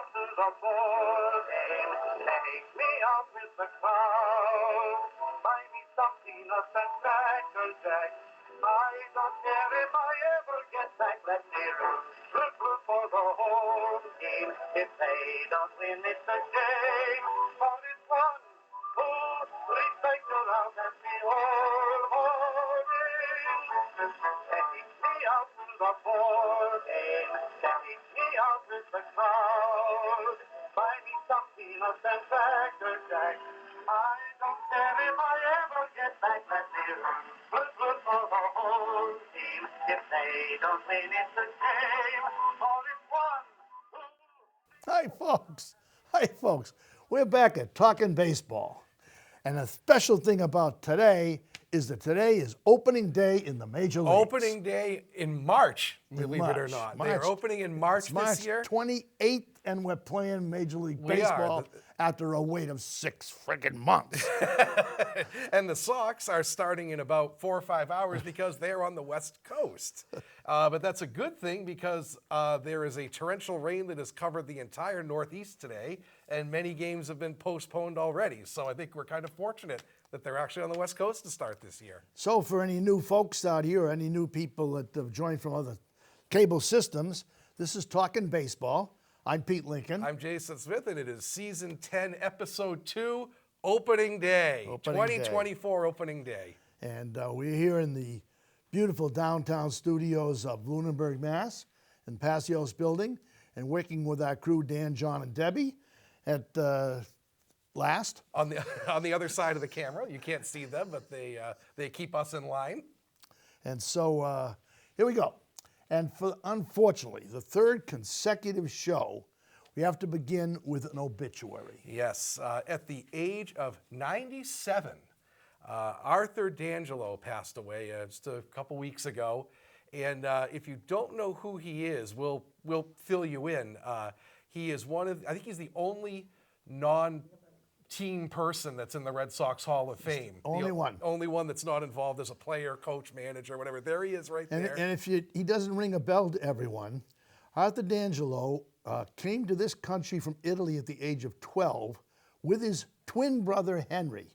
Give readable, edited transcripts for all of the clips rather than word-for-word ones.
out to the ball game. Take me out with the crowd. Buy me some peanuts and Cracker Jack. I don't care if I ever get back. Let me root for the home team. If they don't win, it's a shame. But it's one who respect around and behold, take me out to the ball game. Take me out with the crowd. Buy me some peanuts and Cracker Jack. I don't care if I ever get back. Let me root for the whole team. If they don't win, it's a shame. For it's one who... Hi, folks. Hi, folks. We're back at Talkin' Baseball. And a special thing about today is that today is opening day in the major leagues. Opening day in March, believe it or not. They are opening in March this year. March 28th, and we're playing Major League Baseball after a wait of 6 friggin' months. And the Sox are starting in about 4 or 5 hours because they're on the West Coast. But that's a good thing because there is a torrential rain that has covered the entire Northeast today, and many games have been postponed already. So I think we're kind of fortunate that they're actually on the West Coast to start this year. So for any new folks out here, or any new people that have joined from other cable systems, this is Talkin' Baseball. I'm Pete Lincoln. I'm Jason Smith, and it is Season 10, Episode 2, Opening Day. 2024 Opening Day. And we're here in the beautiful downtown studios of Lunenburg, Mass, in Passios Building, and working with our crew, Dan, John, and Debbie, at last. On the other side of the camera. You can't see them, but they keep us in line. And so here we go. And unfortunately, the third consecutive show, we have to begin with an obituary. Yes, at the age of 97, Arthur D'Angelo passed away just a couple weeks ago. And if you don't know who he is, we'll fill you in. He is I think he's the only non-team person that's in the Red Sox Hall of Fame. Only one. Only one that's not involved as a player, coach, manager, whatever. There he is right there. And if he doesn't ring a bell to everyone, Arthur D'Angelo came to this country from Italy at the age of 12 with his twin brother Henry.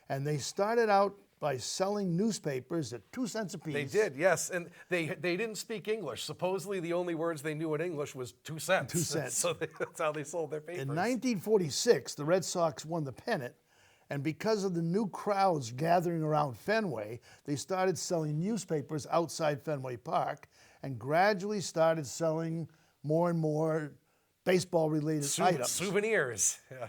And they started out by selling newspapers at 2 cents a piece. They did, yes. And they didn't speak English. Supposedly the only words they knew in English was 2 cents. 2 cents. So that's how they sold their papers. In 1946, the Red Sox won the pennant. And because of the new crowds gathering around Fenway, they started selling newspapers outside Fenway Park and gradually started selling more and more baseball-related items. Souvenirs. Yeah.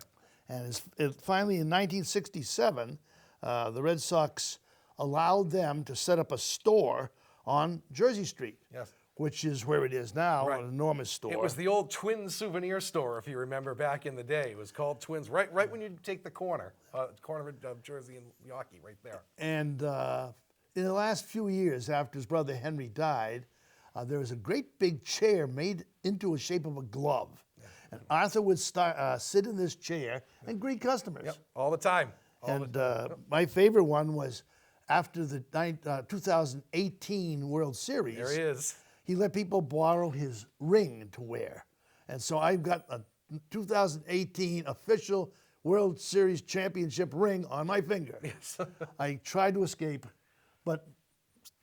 And finally, in 1967, the Red Sox allowed them to set up a store on Jersey Street, yes, which is where it is now, right. An enormous store. It was the old Twins souvenir store, if you remember back in the day. It was called Twins, right when you take the corner of Jersey and Yawkey, right there. And in the last few years, after his brother Henry died, there was a great big chair made into a shape of a glove. Yeah. And Arthur would sit in this chair and greet customers. Yep, all the time. My favorite one was after the 2018 World Series. There he is. He let people borrow his ring to wear. And so I've got a 2018 official World Series championship ring on my finger. Yes. I tried to escape, but...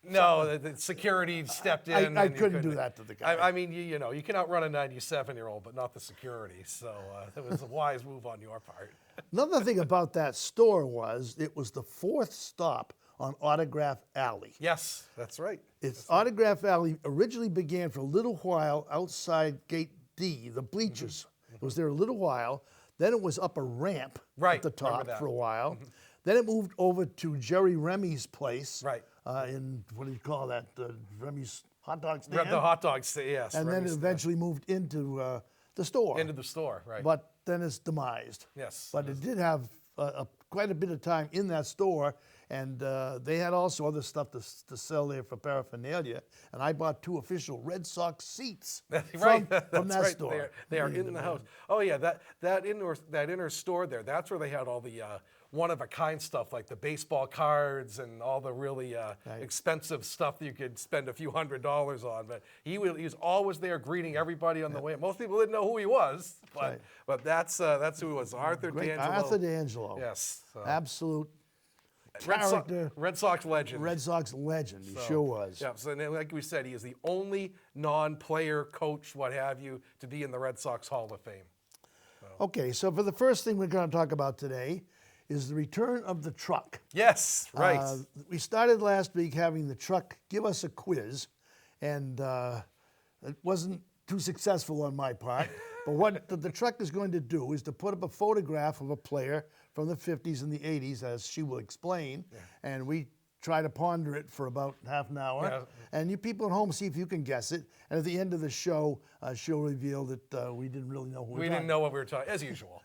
No, the security stepped in. I couldn't do that to the guy. I mean, you know, you can outrun a 97-year-old, but not the security. So it was a wise move on your part. Another thing about that store was it was the fourth stop on Autograph Alley. Yes, that's right. Autograph Alley originally began for a little while outside Gate D, the bleachers. Mm-hmm. It was there a little while. Then it was up a ramp at the top for a while. Mm-hmm. Then it moved over to Jerry Remy's place. Right. In, what do you call that, Remy's hot dog stand? The hot dog stand, yes. And then it eventually moved into the store. Into the store, right. But then it's demised. Yes. But it did have quite a bit of time in that store, and they had also other stuff to sell there for paraphernalia. And I bought 2 official Red Sox seats from that store. They are in the house. Oh yeah, that inner store there. That's where they had all the one-of-a-kind stuff like the baseball cards and all the really expensive stuff that you could spend a few $100s on. But he was always there greeting everybody on the way. Most people didn't know who he was, but that's who he was. Arthur Great D'Angelo. Arthur D'Angelo. Yes. Absolute Red character. Sox legend. Red Sox legend. He sure was. Yeah, so like we said, he is the only non-player, coach, what have you, to be in the Red Sox Hall of Fame. Okay, so for the first thing we're going to talk about today is the return of the truck. Yes, right. We started last week having the truck give us a quiz, and it wasn't too successful on my part. But what the truck is going to do is to put up a photograph of a player from the 50s and the 80s, as she will explain, and we try to ponder it for about half an hour. Yeah. And you people at home see if you can guess it. And at the end of the show, she'll reveal that we didn't really know who we didn't know what we were talking, as usual.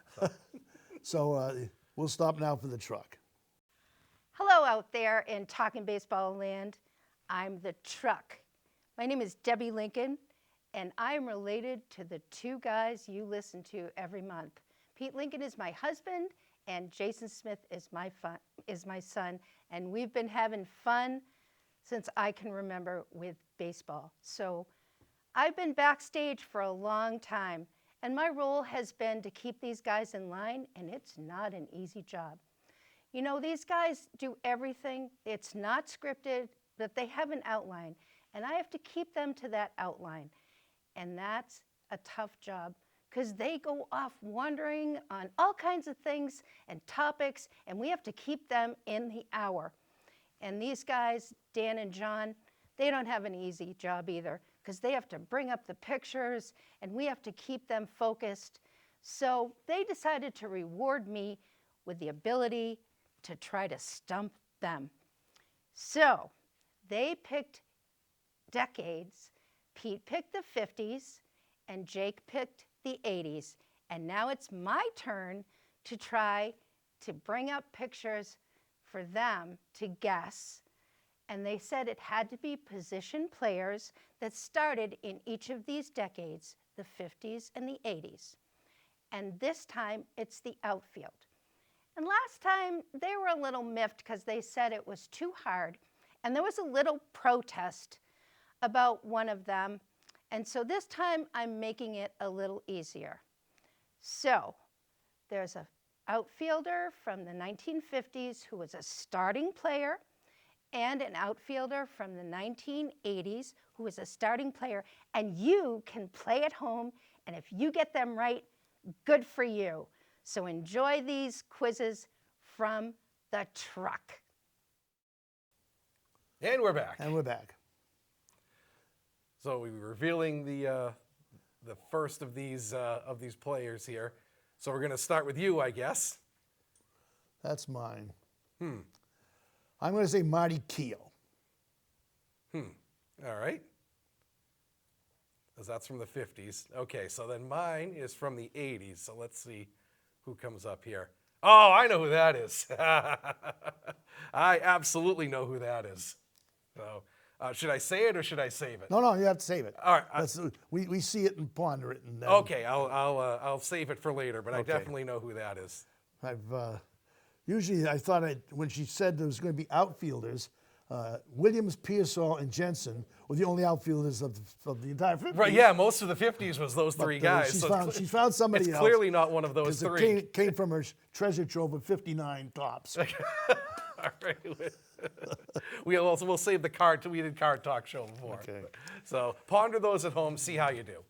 So we'll stop now for the truck. Hello out there in Talkin Baseball land. I'm the truck. My name is Debbie Lincoln, and I am related to the two guys you listen to every month. Pete Lincoln is my husband, and Jason Smith is my son, and we've been having fun since I can remember with baseball. So I've been backstage for a long time, and my role has been to keep these guys in line, and it's not an easy job. You know, these guys do everything. It's not scripted, but they have an outline, and I have to keep them to that outline. And that's a tough job because they go off wandering on all kinds of things and topics, and we have to keep them in the hour. And these guys, Dan and John, they don't have an easy job either because they have to bring up the pictures, and we have to keep them focused. So they decided to reward me with the ability to try to stump them. So they picked decades. Pete picked the 50s, and Jake picked the 80s. And now it's my turn to try to bring up pictures for them to guess. And they said it had to be position players that started in each of these decades, the 50s and the 80s. And this time it's the outfield. And last time they were a little miffed because they said it was too hard. And there was a little protest about one of them. And so this time I'm making it a little easier. So there's an outfielder from the 1950s who was a starting player, and an outfielder from the 1980s who was a starting player. And you can play at home, and if you get them right, good for you. So enjoy these quizzes from the truck. And we're back. And we're back. So we were revealing the first of these players here. So we're going to start with you, I guess. That's mine. I'm going to say Marty Keough. All right. Because that's from the 50s. Okay, so then mine is from the 80s. So let's see who comes up here. Oh, I know who that is. I absolutely know who that is. So should I say it or should I save it? No, you have to save it. All right. We see it and ponder it. And then Okay, I'll save it for later, but Okay. I definitely know who that is. Usually I thought when she said there was going to be outfielders, Williams, Pearsall, and Jensen were the only outfielders of the entire 50s. Right, yeah, most of the 50s was those three But, guys. She found somebody it's else. clearly not one of those 'cause three. It came from her treasure trove of 59 tops. All right. We'll save the card till we did card talk show before. Okay. So ponder those at home, see how you do.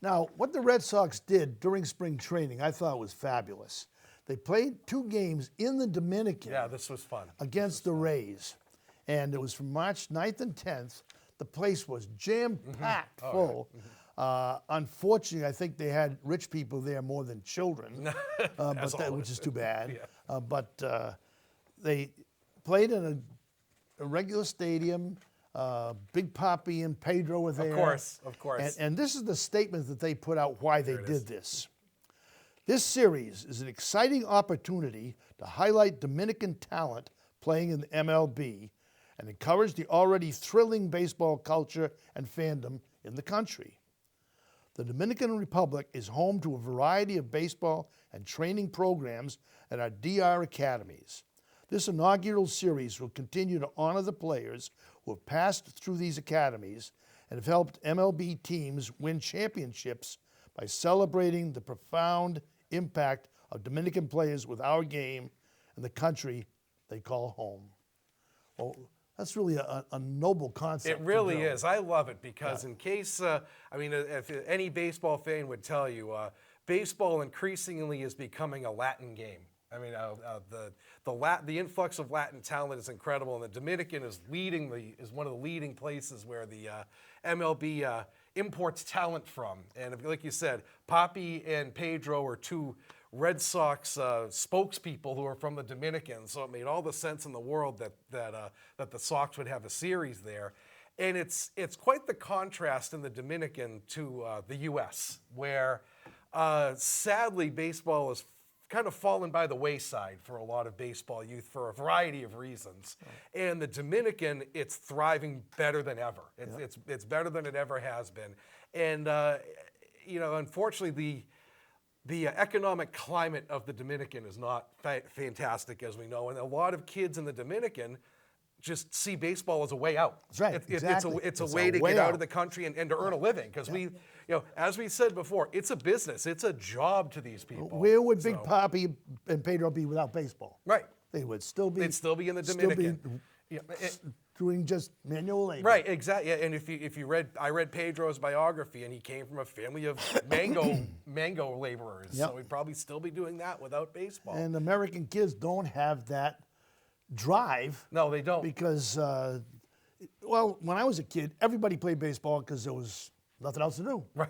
Now, what the Red Sox did during spring training, I thought was fabulous. They played 2 games in the Dominican Yeah, this was fun. against the Rays. And it was from March 9th and 10th. The place was jam-packed full. Unfortunately, I think they had rich people there more than children, which is too bad. Yeah. But they played in a regular stadium. Big Papi and Pedro were there. Of course. And this is the statement that they put out why they did this. This series is an exciting opportunity to highlight Dominican talent playing in the MLB and encourage the already thrilling baseball culture and fandom in the country. The Dominican Republic is home to a variety of baseball and training programs at our DR academies. This inaugural series will continue to honor the players who have passed through these academies and have helped MLB teams win championships by celebrating the profound impact of Dominican players with our game and the country they call home. Well, that's really a noble concept. It really is. I love it because in case, if any baseball fan would tell you, baseball increasingly is becoming a Latin game. I mean, the influx of Latin talent is incredible, and the Dominican is one of the leading places where the MLB imports talent from. And like you said, Papi and Pedro are two Red Sox spokespeople who are from the Dominican, so it made all the sense in the world that the Sox would have a series there. And it's quite the contrast in the Dominican to the U.S., where sadly baseball has kind of fallen by the wayside for a lot of baseball youth for a variety of reasons. Right. And the Dominican, it's thriving better than ever. It's better than it ever has been. And unfortunately, the economic climate of the Dominican is not fantastic, as we know, and a lot of kids in the Dominican just see baseball as a way out. That's right. It's a way to get out of the country and to earn a living, because as we said before, it's a business. It's a job to these people. Where would Big Papi and Pedro be without baseball? Right. They would still be. They'd still be in the Dominican. Doing just manual labor. Right, exactly. And I read Pedro's biography, and he came from a family of mango laborers. Yep. So he'd probably still be doing that without baseball. And American kids don't have that drive. No, they don't. Because, when I was a kid, everybody played baseball because there was nothing else to do. Right,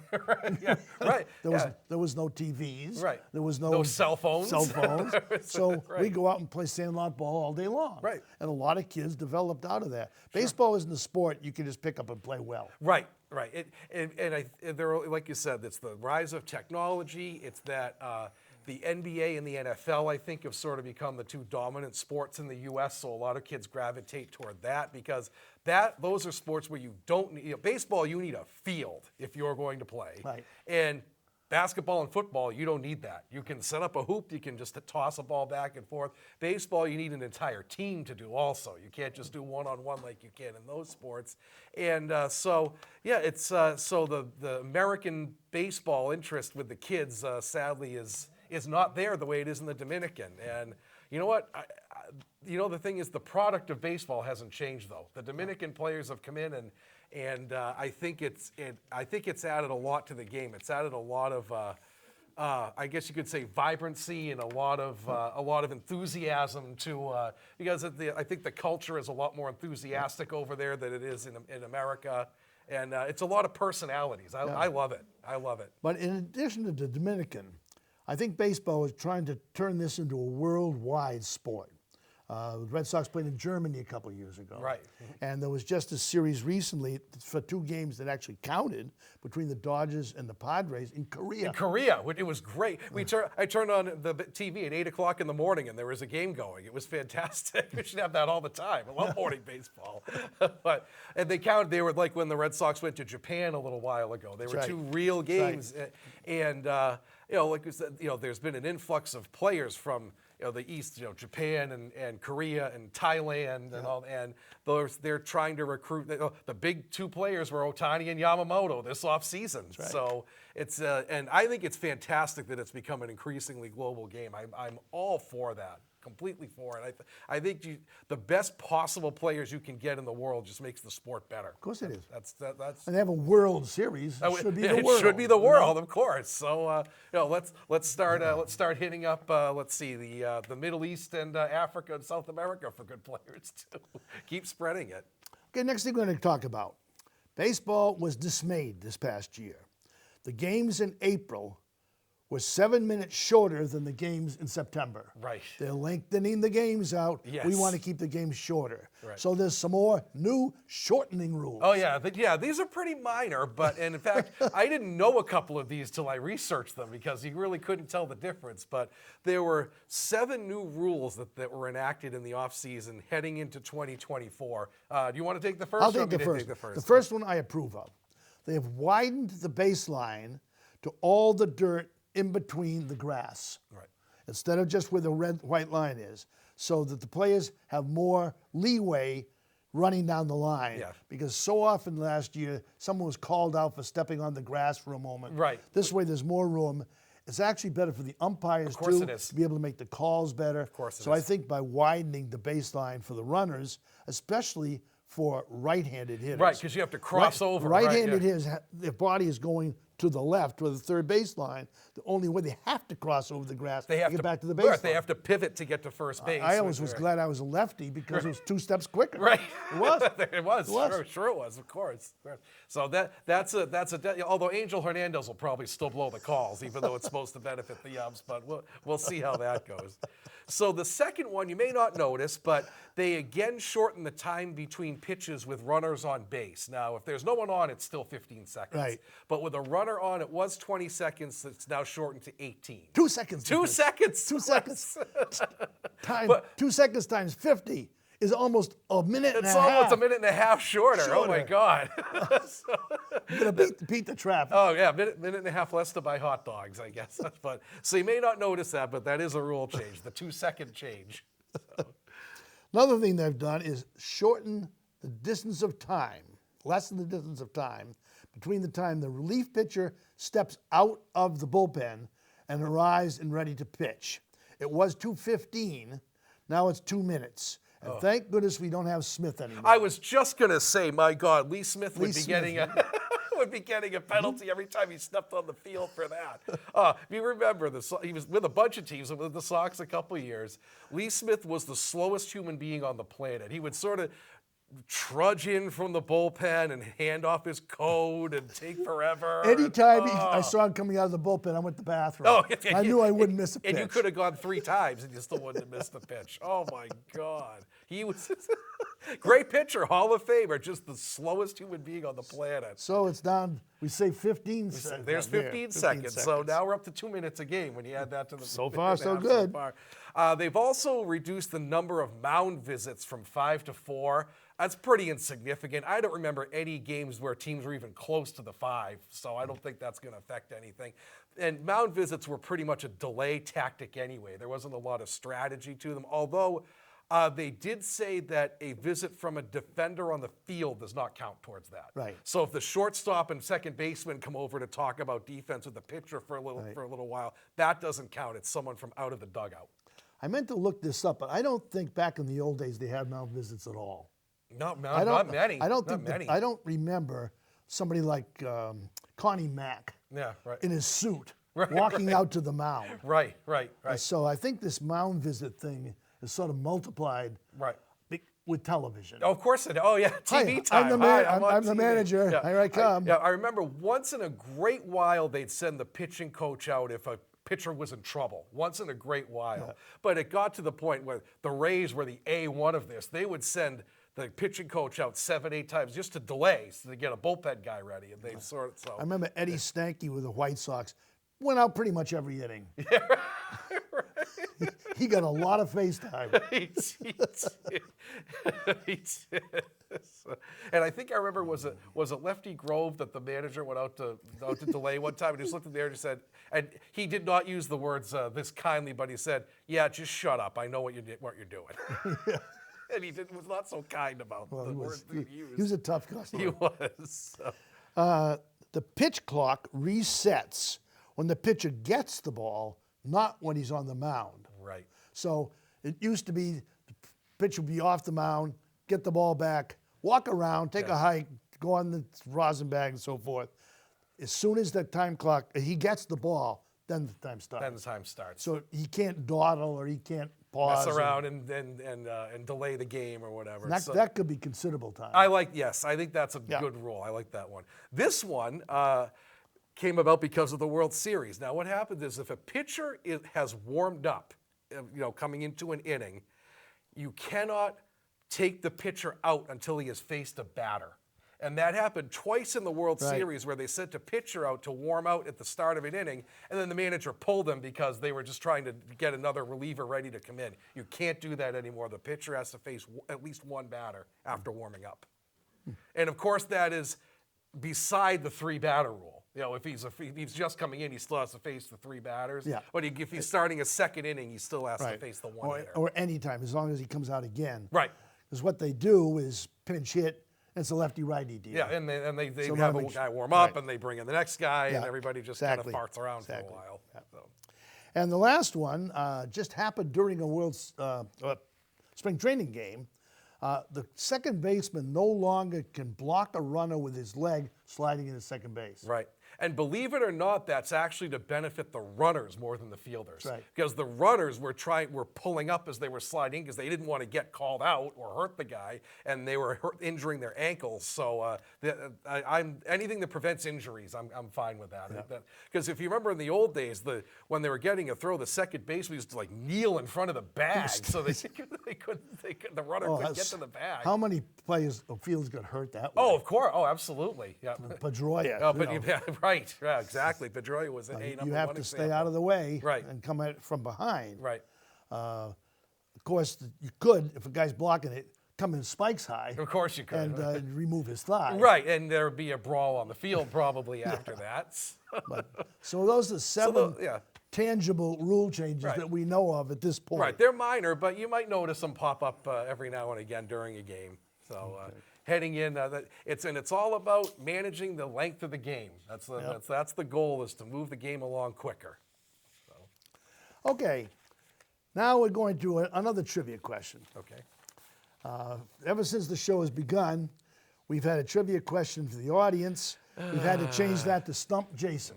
yeah, right. There was no TVs. Right. There was no cell phones. So we go out and play sandlot ball all day long. Right. And a lot of kids developed out of that. Baseball isn't a sport you can just pick up and play well. Right. Like you said, it's the rise of technology. It's that the NBA and the NFL, I think, have sort of become the two dominant sports in the U.S. So a lot of kids gravitate toward that, because those are sports where you don't need baseball. You need a field if you're going to play. Right. And basketball and football, you don't need that. You can set up a hoop. You can just toss a ball back and forth. Baseball, you need an entire team to do also. You can't just do one-on-one like you can in those sports. And so the American baseball interest with the kids, sadly, is not there the way it is in the Dominican. And you know what? The thing is, the product of baseball hasn't changed, though. The Dominican players have come in, and I think it's added a lot to the game. It's added a lot of, I guess you could say, vibrancy and a lot of enthusiasm to because I think the culture is a lot more enthusiastic over there than it is in America, and it's a lot of personalities. I love it. I love it. But in addition to the Dominican, I think baseball is trying to turn this into a worldwide sport. The Red Sox played in Germany a couple of years ago. Right. And there was just a series recently for 2 games that actually counted between the Dodgers and the Padres in Korea. It was great. I turned on the TV at 8 o'clock in the morning, and there was a game going. It was fantastic. We should have that all the time. I love morning baseball. And they counted. They were like when the Red Sox went to Japan a little while ago. They were 2 real games. Right. And like we said, there's been an influx of players from the East, Japan and Korea and Thailand and all, and they're trying to recruit. The big 2 players were Ohtani and Yamamoto this offseason. Right. So it's and I think it's fantastic that it's become an increasingly global game. I'm all for that. Completely for it. I think the best possible players you can get in the world just makes the sport better. Of course it is. That's and they have a World Series. It should be the world. It should be the world, of course. So let's start hitting up. Let's see the Middle East and Africa and South America for good players too. Keep spreading it. Okay, next thing we're going to talk about. Baseball was dismayed this past year. The games in April were 7 minutes shorter than the games in September. Right. They're lengthening the games out. Yes. We want to keep the games shorter. Right. So there's some more new shortening rules. Oh yeah, these are pretty minor, and in fact, I didn't know a couple of these till I researched them, because you really couldn't tell the difference. But there were 7 new rules that were enacted in the offseason heading into 2024. Do you want to take the first? I'll take the first. The first one I approve of. They have widened the baseline to all the dirt in between the grass. Right. Instead of just where the white line is, so that the players have more leeway running down the line. Yeah. Because so often last year, someone was called out for stepping on the grass for a moment. Right. This way, there's more room. It's actually better for the umpires, course too, it is. to be able to make the calls better. Of course it So I is. think by widening the baseline for the runners, especially for right-handed hitters. Right, because you have to cross over. Right-handed yeah. hitters, their body is going to the left, or the third baseline. The only way they have to cross over the grass They have to get to back to the right, baseline. they have to pivot to get to first base. I always was glad I was a lefty because it was 2 steps quicker. Right. It was. It was. It was. Sure it was, of course. So that's a although Angel Hernandez will probably still blow the calls, even though it's supposed to benefit the umps, but we'll see how that goes. So the second one you may not notice, but they again shorten the time between pitches with runners on base. Now, if there's no one on, it's still 15 seconds. Right. But with a runner on, it was 20 seconds. It's now shortened to 18. 2 seconds. 2 seconds. 2 seconds. 2 seconds times 50 is almost a minute and a It's half. almost a minute and a half shorter. Oh my Shorter. God. You're going to beat the traffic. Oh yeah, minute and a half less to buy hot dogs, I guess. But so you may not notice that, but that is a rule change, the 2-second change. Another thing they've done is shorten the distance of time, lessen the distance of time between the time the relief pitcher steps out of the bullpen and arrives and ready to pitch. It was 2:15, now it's 2 minutes. And thank goodness we don't have Smith anymore. I was just gonna say, my God, Lee Smith would Lee be Smith. getting a would be getting a penalty every time he stepped on the field for that. If you remember, he was with a bunch of teams, with the Sox a couple of years. Lee Smith was the slowest human being on the planet. He would sort of trudge in from the bullpen and hand off his code and take forever. Anytime I saw him coming out of the bullpen, I went to the bathroom. Oh, I knew I wouldn't miss a pitch. And you could have gone 3 times and you still wouldn't have missed the pitch. Oh my God. He was great pitcher, Hall of Famer, just the slowest human being on the planet. So it's down, we say 15 seconds. There's 15 seconds. So now we're up to 2 minutes a game when you add that to the So far, so half good. far. They've also reduced the number of mound visits from 5 to 4. That's pretty insignificant. I don't remember any games where teams were even close to the 5, so I don't think that's going to affect anything. And mound visits were pretty much a delay tactic anyway. There wasn't a lot of strategy to them, although they did say that a visit from a defender on the field does not count towards that. Right. So if the shortstop and second baseman come over to talk about defense with the pitcher for a little while, that doesn't count. It's someone from out of the dugout. I meant to look this up, but I don't think back in the old days they had mound visits at all. Not many. I don't Not think many. I don't remember somebody like Connie Mack Yeah, right. in his suit walking out to the mound. Right. So I think this mound visit thing is sort of multiplied Right. with television. Oh, of course it. Oh, yeah. TV Hi, time. I'm the, Hi, man, on I'm the TV. manager. Yeah. Here I come. I remember once in a great while they'd send the pitching coach out if a pitcher was in trouble. Once in a great while. Yeah. But it got to the point where the Rays were the A1 of this. They would send the pitching coach out 7, 8 times just to delay, so to get a bullpen guy ready. And they sort of, so. I remember Eddie Stanky with the White Sox went out pretty much every inning. He got a lot of face time. He did. And I think I remember was it Lefty Grove that the manager went out to delay one time and just looked at there and just said, and he did not use the words this kindly, but he said, "Yeah, just shut up. I know what you're doing." And he was not so kind about the words that he used. He was a tough customer. He was. The pitch clock resets when the pitcher gets the ball, not when he's on the mound. Right. So it used to be the pitcher would be off the mound, get the ball back, walk around, take a hike, go on the rosin bag and so forth. As soon as that time clock, he gets the ball, then the time starts. Then the time starts. So he can't dawdle or he can't pause. Mess around and delay the game or whatever. That could be considerable time. Yes, I think that's a good rule. I like that one. This one came about because of the World Series. Now, what happens is if a pitcher has warmed up, coming into an inning, you cannot take the pitcher out until he has faced a batter. And that happened twice in the World Series where they sent a pitcher out to warm out at the start of an inning, and then the manager pulled them because they were just trying to get another reliever ready to come in. You can't do that anymore. The pitcher has to face at least one batter after warming up. And of course, that is beside the 3-batter rule. You know, if he's just coming in, he still has to face the 3 batters. Yeah. But if he's starting a second inning, he still has to Right. face the 1 hitter. Or any time, as long as he comes out again. Right. Because what they do is pinch hit. It's a lefty-righty deal. Yeah, and they So have that a makes- guy warm up, right. and they bring in the next guy, and Yeah, everybody just exactly. kind of farts around for a Exactly. while. Yeah. So. And the last one just happened during a spring training game. The second baseman no longer can block a runner with his leg sliding into second base. Right. And believe it or not, that's actually to benefit the runners more than the fielders. Right. Because the runners were pulling up as they were sliding because they didn't want to get called out or hurt the guy, and they were injuring their ankles. So anything that prevents injuries, I'm fine with that. Because if you remember in the old days, when they were getting a throw, the second baseman used to like kneel in front of the bag so the runner couldn't get to the bag. How many players or fielders got hurt that way? Oh, of course. Oh, absolutely. Yeah. Pedroia. Oh, but yeah, right. Yeah, exactly. Pedroia was a number you have one to example. stay out of the way Right. and come at it from behind. Right. Of course, you could, if a guy's blocking it, come in spikes high Of course you could. and remove his thigh. Right, and there would be a brawl on the field probably after that. So those are seven yeah. tangible rule changes Right. that we know of at this point. Right, they're minor, but you might notice them pop up every now and again during a game. So heading in, it's all about managing the length of the game. That's the goal, is to move the game along quicker. Okay, now we're going to another trivia question. Okay. Ever since the show has begun, we've had a trivia question for the audience. We've had to change that to Stump Jason.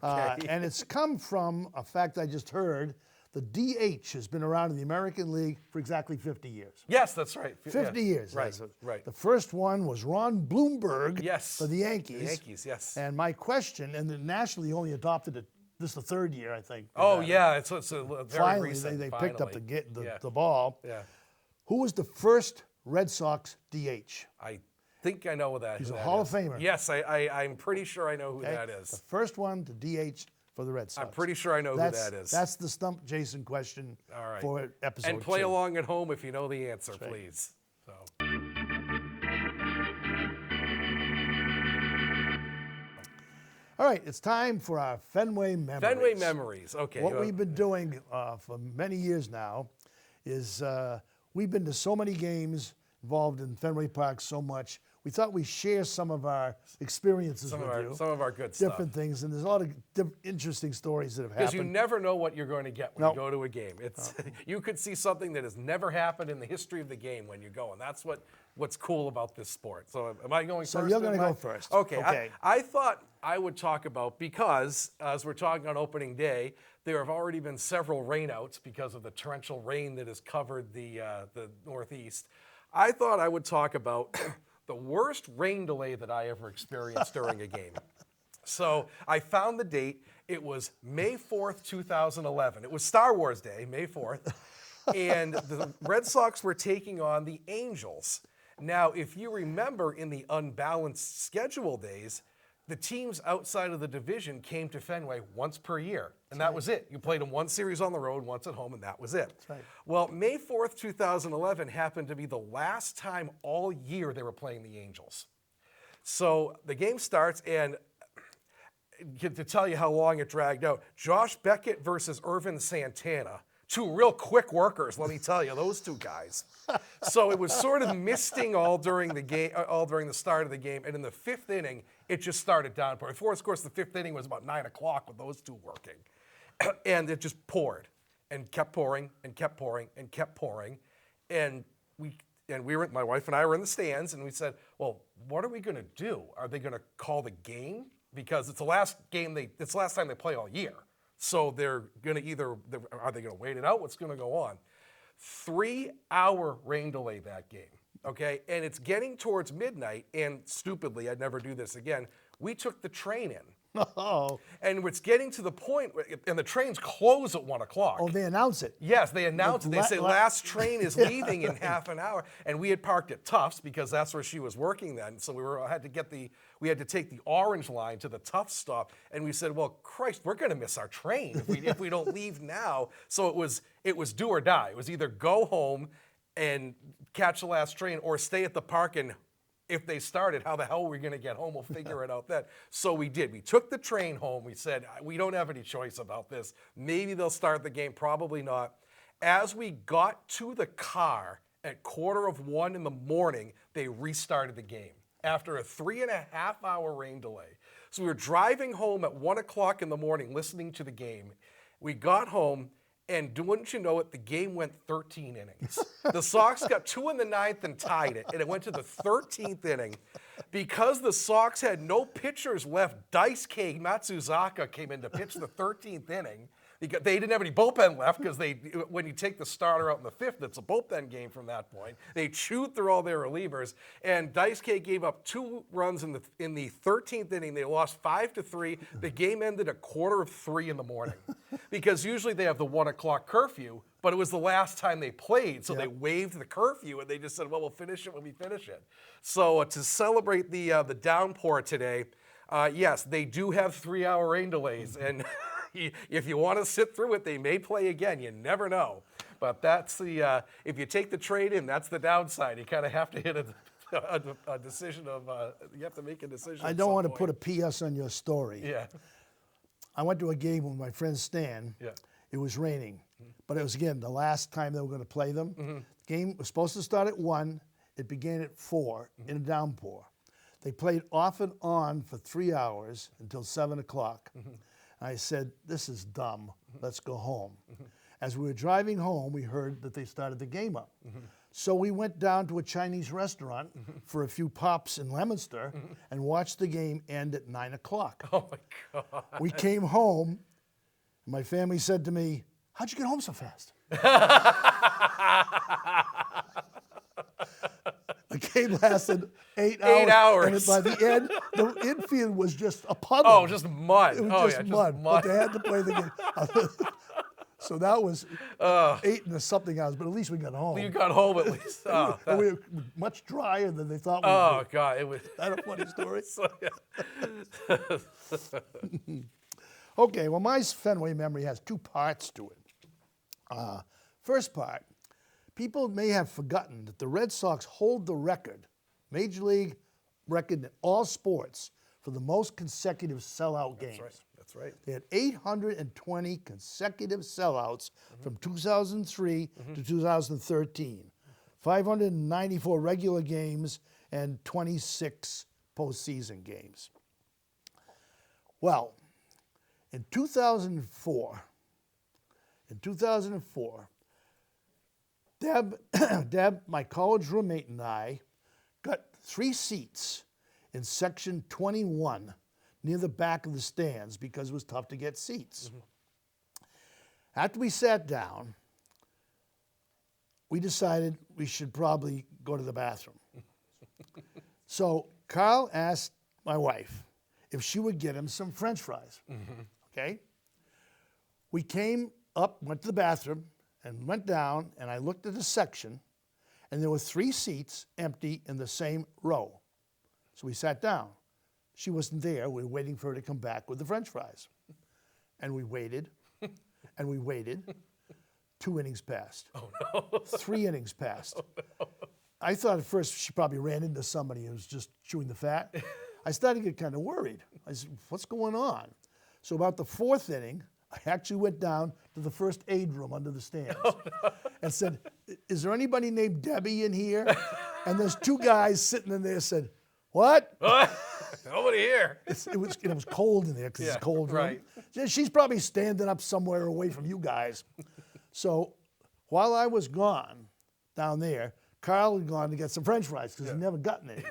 And it's come from a fact I just heard. The DH has been around in the American League for exactly 50 years. Yes, that's right. 50 years. Right, that's it. right. The first one was Ron Bloomberg Yes. for the Yankees. The Yankees, yes. And my question, and then nationally only adopted it, this is the third year, I think. Oh, that. yeah, it's a very Finally, recent. they picked up Yeah. the ball. Yeah. Who was the first Red Sox DH? I think I know who that is. He's a Hall of Famer. Yes, I'm pretty sure I know who Okay? that The is. first one to DH for the Red Sox. I'm pretty sure I know who that is. That's the Stump Jason question All right. for episode And play 2. along at home if you know the answer, right. please. So. All right, it's time for our Fenway Memories. Fenway memories. Okay. What we've been doing for many years now is we've been to so many games, involved in Fenway Park so much. We thought we'd share some of our experiences with you. Some of our good stuff. Different things, and there's a lot of interesting stories that have Because happened. you never know what you're going to get when No. you go to a game. It's you could see something that has never happened in the history of the game when you go, and that's what's cool about this sport. So am I going So first? you're gonna Am I- go first. Okay. Okay. I thought I would talk about, because as we're talking on opening day, there have already been several rainouts because of the torrential rain that has covered the Northeast. I thought I would talk about the worst rain delay that I ever experienced during a game. So I found the date. It was May 4th, 2011. It was Star Wars Day, May 4th. And the Red Sox were taking on the Angels. Now, if you remember, in the unbalanced schedule days, the teams outside of the division came to Fenway once per year, and that was it. You played them one series on the road, once at home, and that was it. right. Well, May 4th, 2011 happened to be the last time all year they were playing the Angels. So the game starts, and to tell you how long it dragged out, Josh Beckett versus Irvin Santana. Two real quick workers, let me tell you, those two guys. So it was sort of misting all during the game, all during the start of the game, and in the 5th inning, it just started downpouring. Of course, the 5th inning was about 9 o'clock with those two working, and it just poured, and kept pouring, and kept pouring, and kept pouring, and my wife and I were in the stands, and we said, well, what are we going to do? Are they going to call the game? Because it's the last game it's the last time they play all year. So they're going to are they going to wait it out? What's going to go on? 3-hour rain delay that game, okay? And it's getting towards midnight, and stupidly, I'd never do this again, we took the train in. Oh, And it's getting to the point, and the trains close at 1 o'clock. oh, they announce it. Yes, they announce it. They say last train is Yeah. leaving in half an hour, and we had parked at Tufts because that's where she was working then. So we had to take the orange line to the Tufts stop, and we said, well, Christ, we're going to miss our train if we don't leave now. So it was do or die. It was either go home and catch the last train, or stay at the park and if they started, how the hell are we going to get home? We'll figure it out then. So we did. We took the train home. We said, we don't have any choice about this. Maybe they'll start the game. Probably not. As we got to the car at 1:45 in the morning, they restarted the game after a 3.5-hour rain delay. So we were driving home at 1 o'clock in the morning listening to the game. We got home, and wouldn't you know it, the game went 13 innings. The Sox got 2 in the 9th and tied it, and it went to the 13th inning. Because the Sox had no pitchers left, Daisuke Matsuzaka came in to pitch the 13th inning. They didn't have any bullpen left because when you take the starter out in the 5th, it's a bullpen game from that point. They chewed through all their relievers, and Daisuke gave up 2 runs in the 13th inning. They lost 5-3. The game ended at 2:45 in the morning because usually they have the 1 o'clock curfew, but it was the last time they played, so they waived the curfew, and they just said, well, we'll finish it when we finish it. So to celebrate the downpour today, yes, they do have 3-hour rain delays, and if you want to sit through it, they may play again. You never know. But that's if you take the trade in, that's the downside. You kind of have to hit a decision of, you have to make a decision. I don't want to put a PS on your story. Yeah. I went to a game with my friend Stan. Yeah. It was raining, but it was, again, the last time they were going to play them. The game was supposed to start at 1. It began at 4 in a downpour. They played off and on for 3 hours until 7 o'clock. I said, this is dumb. Let's go home. As we were driving home, we heard that they started the game up. So we went down to a Chinese restaurant for a few pops in Leominster and watched the game end at 9 o'clock. Oh, my God. We came home, and my family said to me, how'd you get home so fast? The game lasted 8 hours. 8 hours. And by the end, the infield was just a puddle. Oh, just mud. It was Just mud. But they had to play the game. So that was 8 and something hours, but at least we got home. You got home at least. Oh, And we were much drier than they thought we oh would be. God, it was. Is that a funny story? So, yeah. Okay, well, my Fenway memory has 2 parts to it. First part, people may have forgotten that the Red Sox hold the record, Major League record in all sports, for the most consecutive sellout games. That's right. They had 820 consecutive sellouts from 2003 to 2013, 594 regular games, and 26 postseason games. Well, in 2004, Deb, my college roommate, and I got 3 seats in section 21 near the back of the stands because it was tough to get seats. After we sat down, we decided we should probably go to the bathroom. So Carl asked my wife if she would get him some French fries. Okay? We came up, went to the bathroom, and went down, and I looked at the section, and there were 3 seats empty in the same row. So we sat down. She wasn't there. We were waiting for her to come back with the French fries. And we waited, and we waited. 2 innings passed. Oh, no. 3 innings passed. Oh, no. I thought at first she probably ran into somebody who was just chewing the fat. I started to get kind of worried. I said, what's going on? So about the 4th inning, I actually went down to the first aid room under the stands and said, is there anybody named Debbie in here? And there's 2 guys sitting in there said, what? Nobody here. It was cold in there because it's a cold room. Right. She's probably standing up somewhere away from you guys. So while I was gone down there, Carl had gone to get some French fries because he'd never gotten any.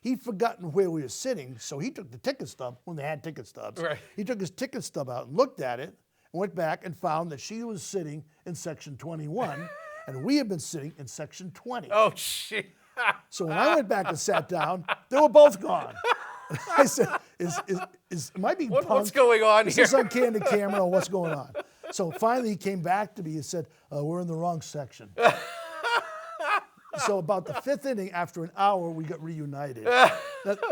He'd forgotten where we were sitting, so he took the ticket stub when they had ticket stubs. Right. He took his ticket stub out and looked at it and went back and found that she was sitting in section 21 and we had been sitting in section 20. Oh, shit. So when I went back and sat down, they were both gone. And I said, am I being punked? What's going on Is here? this on candid camera or what's going on? So finally he came back to me and said, we're in the wrong section. So about the 5th inning, after an hour, we got reunited.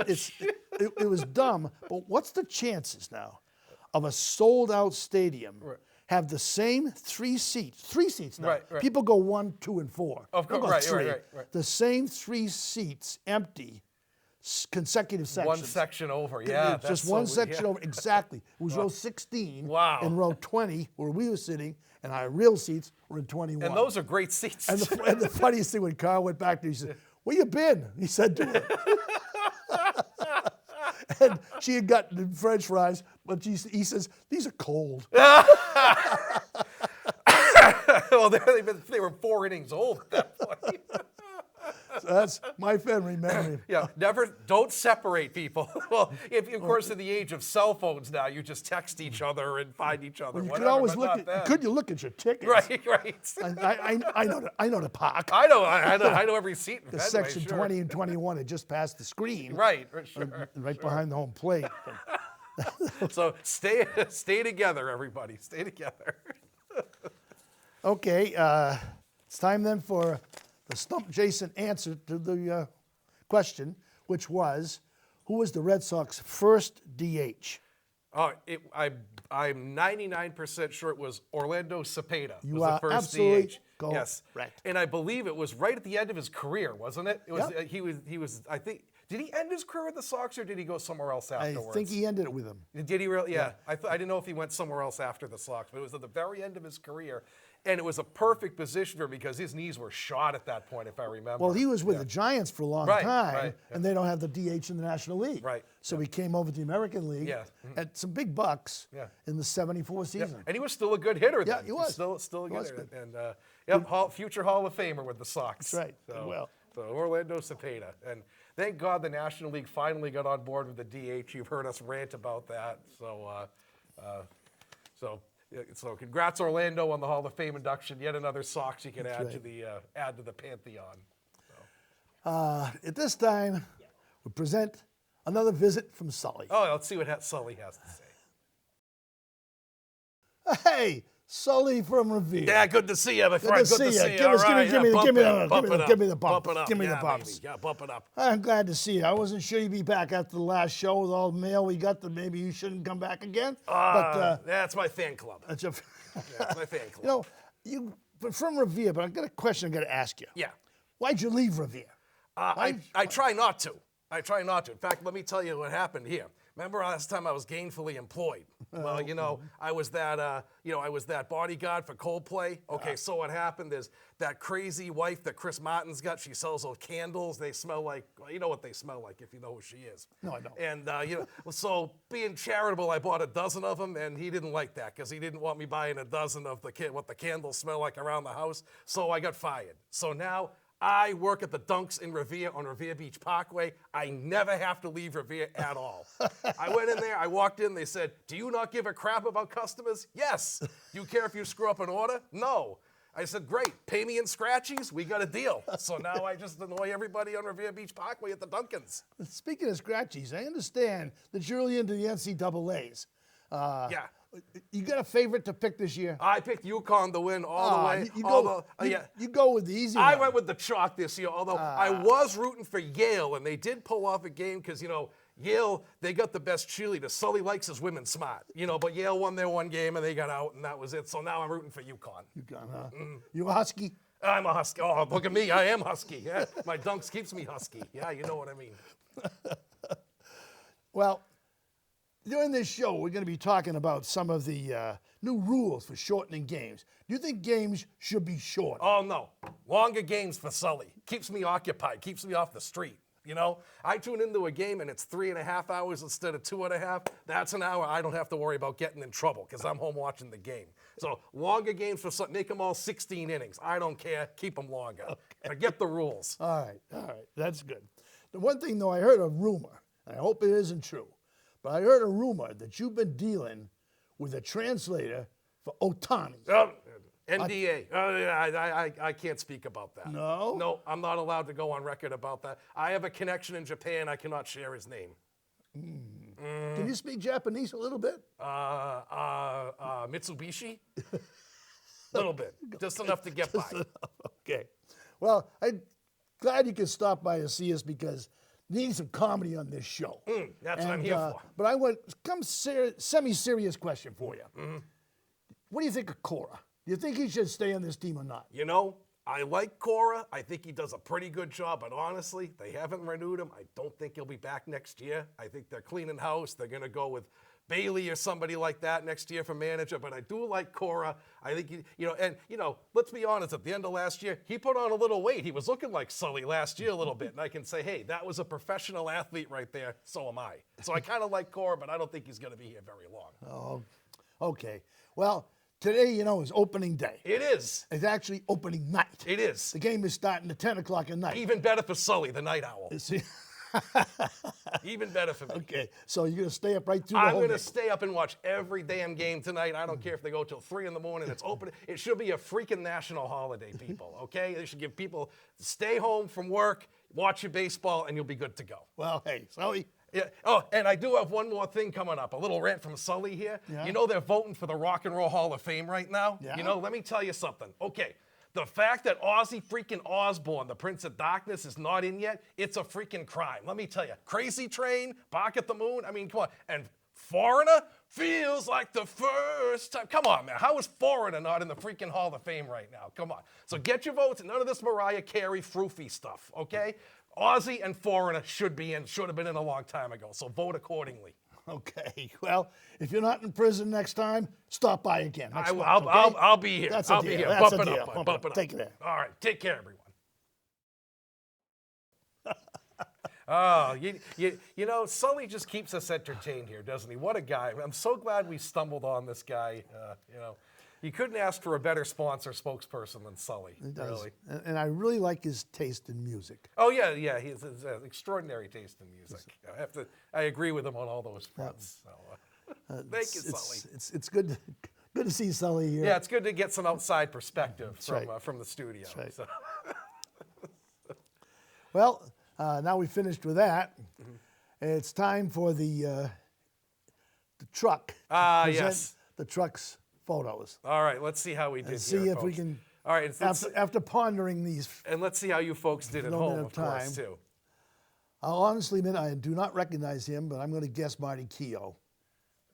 It was dumb, but what's the chances now of a sold-out stadium have the same 3 seats? 3 seats now. Right. People go 1, 2, and 4. Of They'll course, go right. 3. The same 3 seats empty consecutive sections. One section over, yeah. It's just one section over, exactly. It was row 16. Wow. And row 20, where we were sitting, and our real seats were in 21. And those are great seats. And the funniest thing, when Carl went back there, he said, "Where you been?" He said to her. And she had gotten French fries, but he says, "These are cold." Well, they were 4 innings old at that point. So that's my family memory. Yeah, don't separate people. Well, if of course in the age of cell phones now, you just text each other and find each other. You whatever, could always but look not at. then. Could you look at your tickets? Right. I know the park. I know every seat. In The Fenway, section sure. 20 and 21 had just passed the screen. Right, sure. Right behind the home plate. So stay together, everybody. Stay together. Okay, it's time then for the Stump Jason answer to the question, which was, who was the Red Sox first DH? Oh, I'm 99% sure it was Orlando Cepeda. You was are the first absolutely DH. correct. Yes, and I believe it was right at the end of his career, wasn't it? It was. Yep. He was. I think. Did he end his career with the Sox, or did he go somewhere else afterwards? I think he ended it with him. Did he really? Yeah. I didn't know if he went somewhere else after the Sox, but it was at the very end of his career, and it was a perfect position for him because his knees were shot at that point, if I remember. Well, he was with the Giants for a long Right, time, right, and they don't have the DH in the National League. Right, So he came over to the American League Yeah. at some big bucks Yeah. in the '74 season. And he was still a good hitter then. Yeah, he was. Still a He good was hitter. good. And future Hall of Famer with the Sox. That's right. So, Well. so Orlando Cepeda. And thank God the National League finally got on board with the DH. You've heard us rant about that. So congrats Orlando on the Hall of Fame induction. Yet another Sox you can add to the pantheon. At this time, we present another visit from Sully. Oh, let's see what Sully has to say. Hey, Sully from Revere. Yeah, good to see you, my friend. Good to see you. Give me the bump. Bump it up. Give me the Yeah, bumps. baby. Yeah, bump it up. I'm glad to see you. I wasn't sure you'd be back after the last show with all the mail we got that maybe you shouldn't come back again. That's my fan club. That's a, That's my fan club. but from Revere, but I've got a question I've got to ask you. Yeah. Why'd you leave Revere? I try not to. I try not to. In fact, let me tell you what happened here. Remember last time I was gainfully employed? Well, I was that bodyguard for Coldplay. Okay, so what happened is that crazy wife that Chris Martin's got, she sells those candles. They smell like, well, you know what they smell like if you know who she is. No, I don't. And, so being charitable, I bought a dozen of them, and he didn't like that because he didn't want me buying a dozen of what the candles smell like around the house. So I got fired. So now I work at the Dunks in Revere on Revere Beach Parkway. I never have to leave Revere at all. I went in there, I walked in, they said, "Do you not give a crap about customers?" "Yes." "Do you care if you screw up an order?" "No." I said, "Great, pay me in scratchies, we got a deal." So now I just annoy everybody on Revere Beach Parkway at the Dunkins. Speaking of scratchies, I understand that you're really into the NCAAs. Yeah. You got a favorite to pick this year? I picked UConn to win all the way. You go with the easy I one. went with the chalk this year, although I was rooting for Yale, and they did pull off a game because, Yale, they got the best cheerleader. Sully likes his women smart, but Yale won their one game, and they got out, and that was it. So now I'm rooting for UConn. UConn, huh? You a Husky? I'm a Husky. Oh, look at me. I am Husky. Yeah. My Dunks keeps me Husky. Yeah, you know what I mean. Well, during this show, we're going to be talking about some of the new rules for shortening games. Do you think games should be short? Oh, no. Longer games for Sully. Keeps me occupied. Keeps me off the street. I tune into a game and it's 3.5 hours instead of 2.5. That's an hour I don't have to worry about getting in trouble because I'm home watching the game. So longer games for Sully. Make them all 16 innings. I don't care. Keep them longer. Okay. Forget the rules. All right. That's good. The one thing, though, I heard a rumor, and I hope it isn't true, but I heard a rumor that you've been dealing with a translator for Otani. NDA. I can't speak about that. No? No, I'm not allowed to go on record about that. I have a connection in Japan. I cannot share his name. Can you speak Japanese a little bit? Mitsubishi? A little bit. Just enough to get by. Okay. Well, I'm glad you could stop by and see us because we need some comedy on this show. That's what I'm here for. But I want semi-serious question for you. What do you think of Cora? Do you think he should stay on this team or not? I like Cora. I think he does a pretty good job, but honestly, they haven't renewed him. I don't think he'll be back next year. I think they're cleaning house. They're going to go with Bailey or somebody like that next year for manager, but I do like Cora. I think, let's be honest, at the end of last year, he put on a little weight. He was looking like Sully last year a little bit, and I can say, hey, that was a professional athlete right there. So am I. So I kind of like Cora, but I don't think he's going to be here very long. Oh, okay. Well, today, is opening day. It is. It's actually opening night. It is. The game is starting at 10 o'clock at night. Even better for Sully, the night owl. See? Even better for me. Okay, so you're going to stay up right through the I'm whole going to game. stay up and watch every damn game tonight. I don't care if they go till 3 in the morning. It's open. It should be a freaking national holiday, people, okay? They should give people, stay home from work, watch your baseball, and you'll be good to go. Well, hey, Sully. Yeah. Oh, and I do have one more thing coming up. A little rant from Sully here. Yeah. You know they're voting for the Rock and Roll Hall of Fame right now? Yeah. Let me tell you something. Okay. The fact that Ozzy freaking Osbourne, the Prince of Darkness, is not in yet, it's a freaking crime. Let me tell you. Crazy Train, Bark at the Moon, I mean, come on. And Foreigner feels like the first time. Come on, man. How is Foreigner not in the freaking Hall of Fame right now? Come on. So get your votes and none of this Mariah Carey froofy stuff, okay? Ozzy and Foreigner should have been in a long time ago. So vote accordingly. Okay, well, if you're not in prison next time, stop by again. I'll be here. That's I'll a be deal. here. That's Bump a it deal. up. Bump Bump it it up. up. Take care. All right. Take care, everyone. Oh, Sully just keeps us entertained here, doesn't he? What a guy. I'm so glad we stumbled on this guy. You couldn't ask for a better sponsor spokesperson than Sully. It does. Really. And I really like his taste in music. Oh, yeah. He has an extraordinary taste in music. I agree with him on all those fronts. So, thank you, Sully. It's good to see Sully here. Yeah, it's good to get some outside perspective from the studio. That's right. So. Well, now we finished with that. It's time for the truck. to present Yes. The truck's photos. All right, let's see how we did And see here, if we folks. can, All right, after pondering these, and let's see how you folks did at little bit home, of of course, time. too. I'll honestly admit I do not recognize him, but I'm going to guess Marty Keough.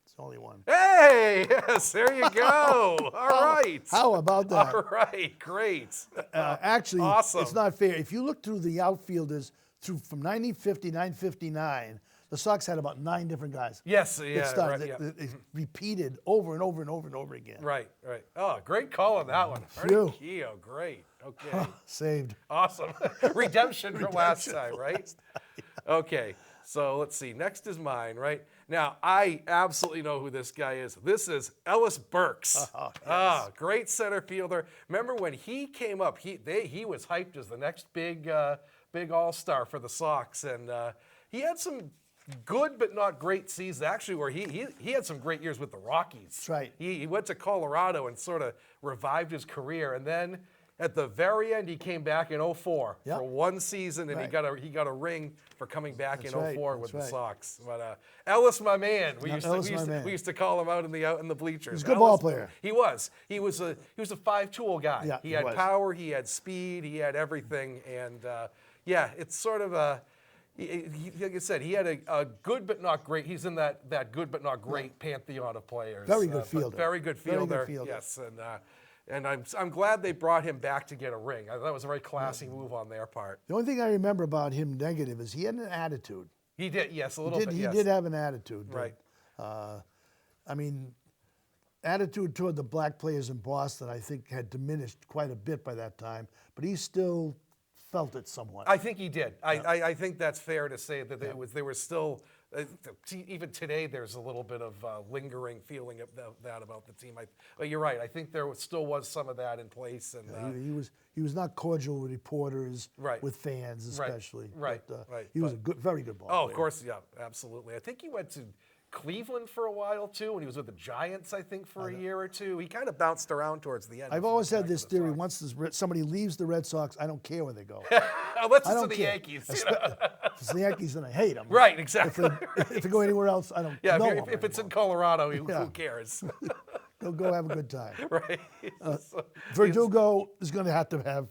It's the only one. Hey, yes, there you go. All right. How about that? All right, great. Actually, Awesome. it's not fair. If you look through the outfielders from 1950, 1959, the Sox had about 9 different guys. Yes, yeah, It started, right, yeah. it repeated over and over and over and over again. Right. Oh, great call on that one. Phew. Marty Keough, great. Okay, Saved. awesome. Redemption from last time, right? Okay, so let's see. Next is mine, right? Now, I absolutely know who this guy is. This is Ellis Burks. Great center fielder. Remember when he came up, he was hyped as the next big all-star for the Sox, and he had some good but not great seasons, actually, where he had some great years with the Rockies. That's right. He went to Colorado and sort of revived his career, and then at the very end, he came back in 2004 Yep. for one season, and Right. he got a ring for coming back That's in right, 2004 with that's the right. Sox. But Ellis, my man, we Ellis, my man. used to call him out in the bleachers. He's a good ball Ellis- player. He was a 5-tool guy. Yeah, he he had was. power, he had speed, he had everything, and it's sort of a. Like I said, he had a good but not great. He's in that good but not great pantheon of players. Very good but fielder. Very good Very fielder. good fielder. Yes, and I'm glad they brought him back to get a ring. That was a very classy move on their part. The only thing I remember about him negative is he had an attitude. He did, yes, a little He bit. did, Yes. he did have an attitude. but, Right. I mean, attitude toward the black players in Boston, I think, had diminished quite a bit by that time, but he still felt it somewhat. I think he did. I think that's fair to say that there was still, even today, there's a little bit of lingering feeling of that about the team. But you're right. I think there still was some of that in place. And He was not cordial with reporters, Right. with fans especially. Right, but, right. He was a very good ball oh, player. of course, yeah, absolutely. I think he went to Cleveland for a while too, when he was with the Giants, I think, for a year or two. He kind of bounced around towards the end. I've before always he had went back this to the theory: Sox. once somebody leaves the Red Sox, I don't care where they go. Unless I it's don't to the care. Yankees. If it's the Yankees, then I hate them. Right, exactly. If they go anywhere else, I don't Yeah, know if 'em it's in anymore. Colorado, Yeah. who cares? Go have a good time. Right. Verdugo is going to have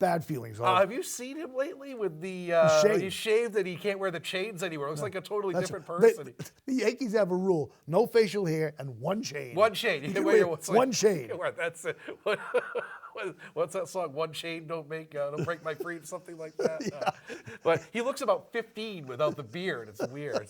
bad feelings. Have you seen him lately with the shaved. he's shaved and he can't wear the chains anymore? Looks like a totally different They- person. the Yankees have a rule: no facial hair and one shade. One shade. You can wear one shade. That's it. What's that song? One shade don't break my free, something like that. But he looks about 15 without the beard. It's weird.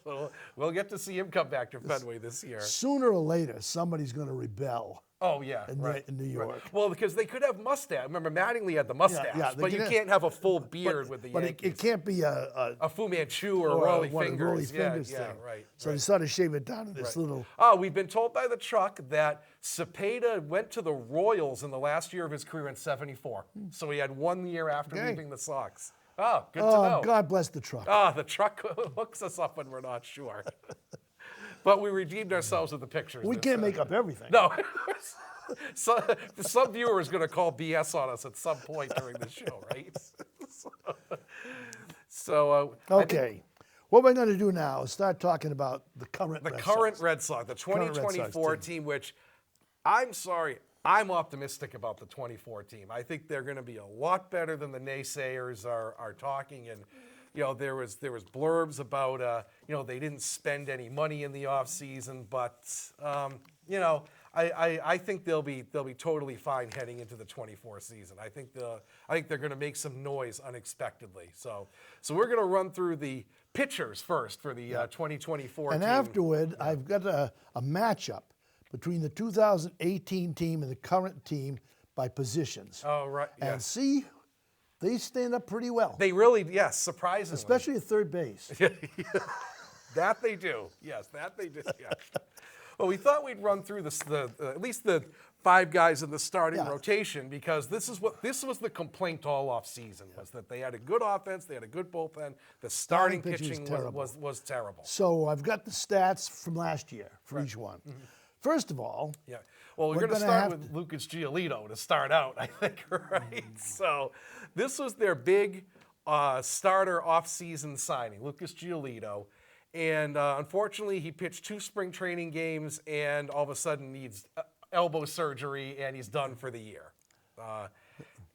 So we'll get to see him come back to Fenway this year. Sooner or later, somebody's going to rebel. Oh yeah, in New York. Right. Well, because they could have mustache. Remember, Mattingly had the mustache, but you can't have a full beard with the But Yankees. it can't be a Fu Manchu or Rolly Fingers. Fingers yeah, thing. right. So they sort of shave it down to this little. Oh, we've been told by the truck that Cepeda went to the Royals in the last year of his career in '74. So he had 1 year after leaving the Sox. Oh, good to know. God bless the truck. The truck hooks us up when we're not sure. But we redeemed ourselves with the pictures. We can't make up everything. No. So, some viewer is going to call BS on us at some point during the show, right? Okay. What we're going to do now is start talking about the current Red Sox. Red Sox, the Current Red Sox 2024 team. team, which I'm sorry, I'm optimistic about the 24 team. I think they're going to be a lot better than the naysayers are talking. And there was blurbs about they didn't spend any money in the offseason, but I think they'll be totally fine heading into the 24 season. I think they're going to make some noise unexpectedly. So we're going to run through the pitchers first for the 2024 And team. afterward, I've got a matchup between the 2018 team and the current team by positions. Oh, right. And Yes. see, they stand up pretty well, They really, yes, surprisingly. especially at third base. That they do. Yes, that they do. Yes. Well, we thought we'd run through at least the 5 guys in the starting rotation, because this was the complaint all off season, was that they had a good offense, they had a good bullpen, the starting pitching was terrible. So I've got the stats from last year for each one. First of all, Well, we're going to gonna start have with Lucas Giolito to start out, I think, right? So this was their big starter off-season signing, Lucas Giolito. And unfortunately, he pitched 2 spring training games and all of a sudden needs elbow surgery, and he's done for the year.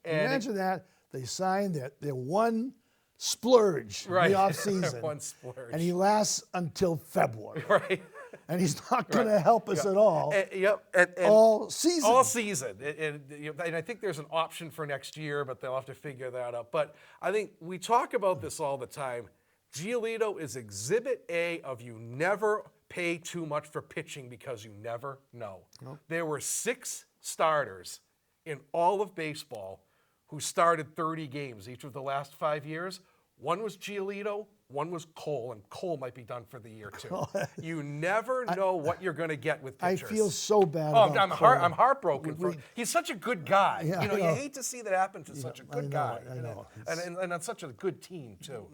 imagine that. They signed their one splurge in the offseason. One splurge. And he lasts until February. Right. And he's not going to help us at all And all season. All season. And I think there's an option for next year, but they'll have to figure that out. But I think we talk about this all the time. Giolito is exhibit A of you never pay too much for pitching because you never know. Nope. There were 6 starters in all of baseball who started 30 games each of the last 5 years. One was Giolito, one was Cole, and Cole might be done for the year too. You never know what you're going to get with pitchers. I feel so bad about Cole. I'm heartbroken. He's such a good guy. Yeah, you hate to see that happen to such a good guy. I know. And on such a good team too.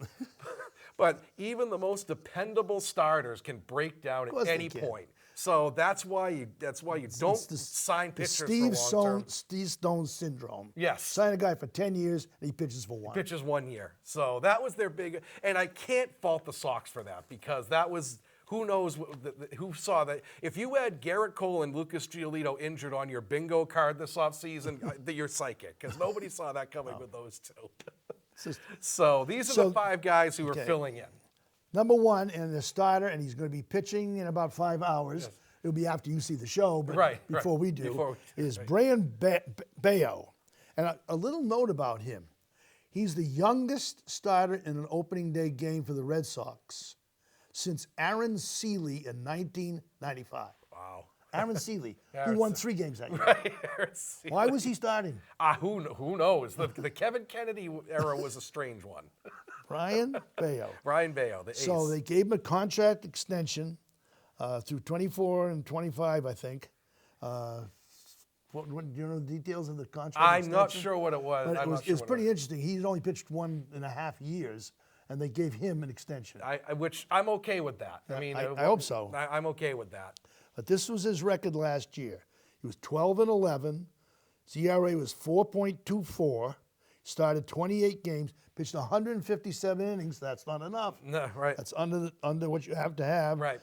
But even the most dependable starters can break down at any point. So that's why you don't sign pitchers for long term. Steve Stone syndrome. Yes. Sign a guy for 10 years and he pitches for 1. Pitches 1 year. So that was their big, and I can't fault the Sox for that, because that was, who knows who saw that. If you had Garrett Cole and Lucas Giolito injured on your bingo card this offseason, you're psychic, because nobody saw that coming with those 2. So these are the 5 guys who are filling in. Number 1 and the starter, and he's going to be pitching in about 5 hours. Yes. It'll be after you see the show, but before we do, is Brian Bayo. And a little note about him. He's the youngest starter in an opening day game for the Red Sox since Aaron Seeley in 1995. Wow. Aaron Seeley, who won 3 games that year. Right. Why was he starting? Who knows? The Kevin Kennedy era was a strange one. Brian Bayo. Brian Bayo, the ace. So they gave him a contract extension through 24 and 25, I think. Do you know the details of the contract extension? I'm not sure what it was. But it was pretty interesting. He'd only pitched 1.5 years, and they gave him an extension. Which I'm okay with that. I hope so. I'm okay with that. But this was his record last year. He was 12-11. His ERA was 4.24. Started 28 games, pitched 157 innings. That's not enough. No, right. That's under what you have to have. Right.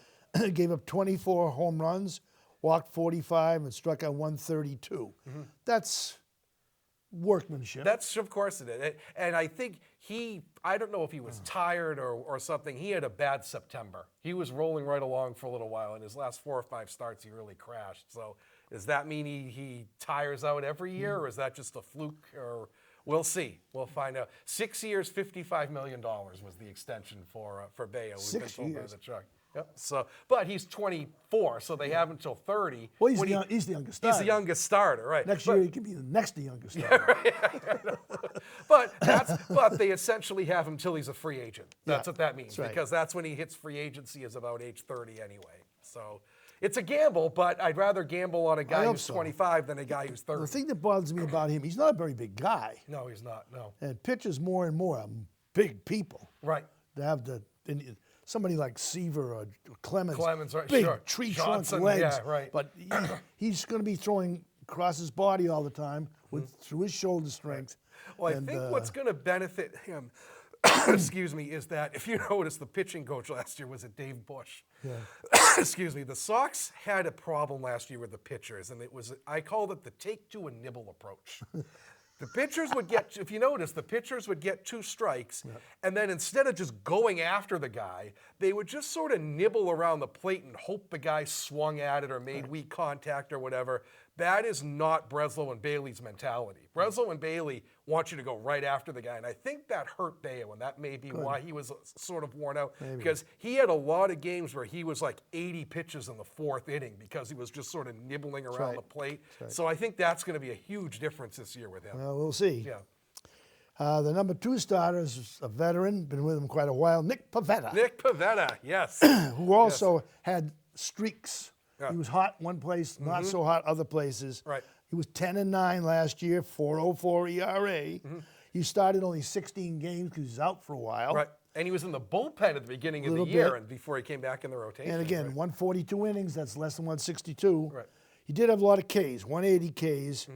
Gave up 24 home runs, walked 45, and struck out 132. That's workmanship. That's, of course it is. And I think I don't know if he was tired or something. He had a bad September. He was rolling right along for a little while. In his last 4 or 5 starts, he really crashed. So does that mean he tires out every year, or is that just a fluke? Or we'll see. We'll find out. 6 years, $55 million was the extension for Bayo. We've 6 been told by years. the truck. Yep. So, but he's 24, so they have until 30. Well, he's the youngest starter. He's the youngest starter, right? Next year, he could be the next youngest starter. But they essentially have him till he's a free agent. That's what that means, that's right. because that's when he hits free agency, is about age 30 anyway. So it's a gamble, but I'd rather gamble on a guy hope who's so. 25 than a guy who's 30. The thing that bothers me about him, he's not a very big guy. No, he's not. No. And pitchers more and more are big people. Right. To have somebody like Seaver or Clemens. Clemens, right, big sure. tree Johnson, trunk legs. yeah, right. But he's going to be throwing across his body all the time through his shoulder strength. Well, I think what's going to benefit him, excuse me, is that if you notice, the pitching coach last year was Dave Bush. Yeah. Excuse me. The Sox had a problem last year with the pitchers, and I called it the take two and nibble approach. The pitchers would get, if you notice, the pitchers would get 2 strikes, and then instead of just going after the guy, they would just sort of nibble around the plate and hope the guy swung at it or made weak contact or whatever. That is not Breslow and Bailey's mentality. Breslow and Bailey want you to go right after the guy, and I think that hurt Bayo, and that may be why he was sort of worn out, because he had a lot of games where he was like 80 pitches in the 4th inning because he was just sort of nibbling around the plate. So I think that's going to be a huge difference this year with him. Well, we'll see. Yeah. The number 2 starter is a veteran, been with him quite a while, Nick Pivetta, Nick Pivetta, yes. who also had streaks. Yeah. He was hot one place, not so hot other places. Right. He was 10-9 last year, 4.04 ERA. He started only 16 games because he's out for a while. Right. And he was in the bullpen at the beginning of the Little year bit. and before he came back in the rotation. And again, right? 142 innings, that's less than 162. Right. He did have a lot of Ks, 180 Ks.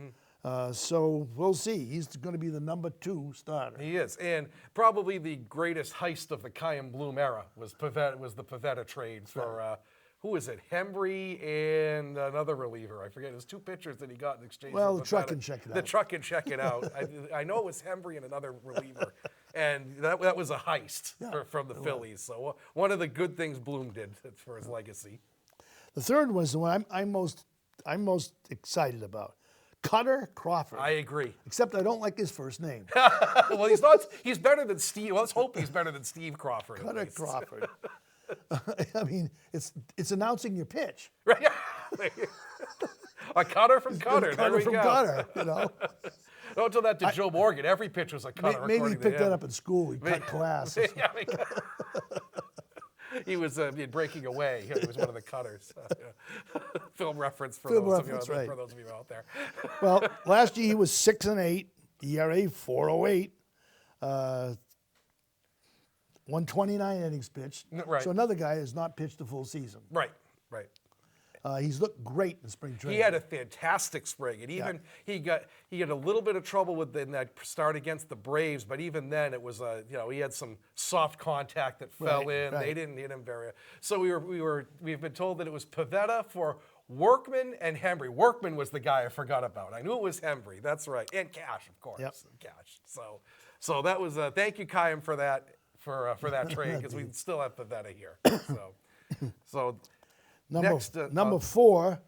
So we'll see. He's going to be the number 2 starter. He is. And probably the greatest heist of the Chaim Bloom era was the Pivetta trade for, who was it? Hembry and another reliever. I forget. It was 2 pitchers that he got in exchange Well, for the truck Pivetta. can check it out. The truck can check it out. I know it was Hembry and another reliever. And that was a heist from the Phillies. So one of the good things Bloom did for his legacy. The third was the one I'm most excited about. Cutter Crawford. I agree. Except I don't like his first name. Well, he's not. He's better than Steve. Well, let's hope he's better than Steve Crawford. at Cutter least. Crawford. I mean, it's announcing your pitch. Right. A cutter from Cutter. There Cutter we from go. Cutter, you know. Don't tell that to Joe Morgan. Every pitch was a cutter. Maybe he according to picked that him. up in school. He cut class. Yeah, he was breaking away. He was one of the cutters. Film reference for Film those reference, of you right. for those of you out there. Well, last year he was 6-8, ERA 4.08, 129 innings pitched. Right. So another guy has not pitched a full season. Right. Right. He's looked great in spring training. He had a fantastic spring, and even he had a little bit of trouble in that start against the Braves. But even then, it was he had some soft contact that fell in. Right. They didn't hit him very. So we've been told that it was Pivetta for Workman and Hembry. Workman was the guy I forgot about. I knew it was Hembry. That's right, and Cash, of course. Yep. Cash. So that was thank you, Chaim, for that that trade, because we still have Pivetta here. So. Number 4,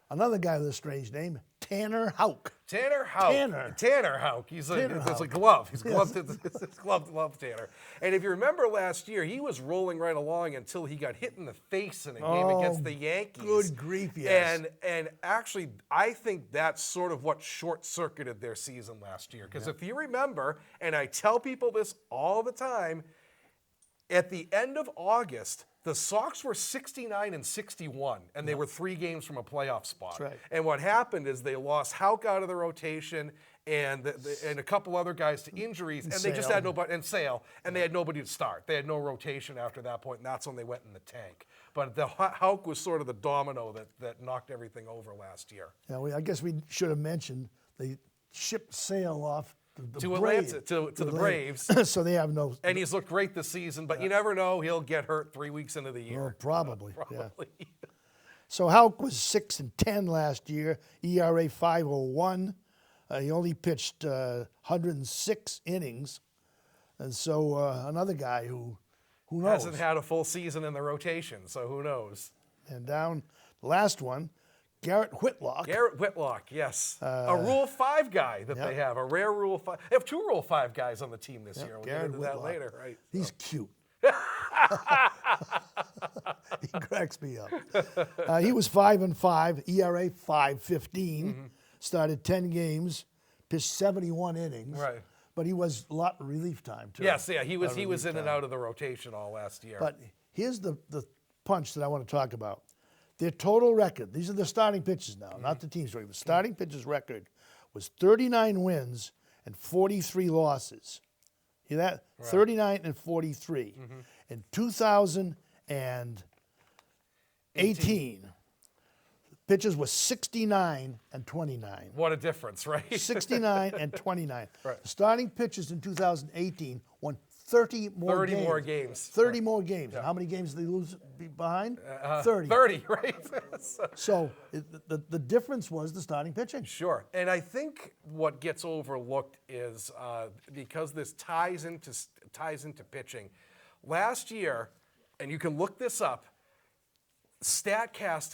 another guy with a strange name, Tanner Houck. Tanner Houck. Tanner Houck. He's a glove. He's gloved. It's glove Tanner. And if you remember last year, he was rolling right along until he got hit in the face in a game against the Yankees. Good grief, yes. And actually, I think that's sort of what short-circuited their season last year. Because if you remember, and I tell people this all the time, at the end of August, the Sox were 69-61, and they were 3 games from a playoff spot. That's right. And what happened is they lost Houck out of the rotation and a couple other guys to injuries, and they just had nobody, and Sale, and they had nobody to start. They had no rotation after that point, and that's when they went in the tank. But Houck was sort of the domino that knocked everything over last year. Yeah, I guess we should have mentioned they shipped Sale off To Atlanta, to the Braves. So they have no. And he's looked great this season, but you never know. He'll get hurt 3 weeks into the year. Well, probably. Probably. Yeah. So Houck was 6-10 last year, ERA 5.01, He only pitched 106 innings, and so another guy who knows? Hasn't had a full season in the rotation, so who knows? And down the last one, Garrett Whitlock. Garrett Whitlock, yes. A Rule 5 guy that they have, a rare Rule 5. They have 2 Rule 5 guys on the team this year. We'll get into that later, right? He's cute. He cracks me up. He was 5-5, ERA 5.15. Started 10 games, pitched 71 innings. Right. But he was a lot of relief time too. Yes, yeah, he was in and out of the rotation all last year. But here's the punch that I want to talk about. Their total record, these are the starting pitchers now, not the team's record. The starting pitchers record was 39 wins and 43 losses. Hear that? Right. 39 and 43. In 2018, pitchers was 69 and 29. What a difference, right? 69 and 29. Right. The starting pitchers in 2018 won 30 more games. 30 more games. 30 more games. And how many games did they lose behind? 30. 30, right? So the difference was the starting pitching. Sure. And I think what gets overlooked is because this ties into pitching. Last year, and you can look this up, StatCast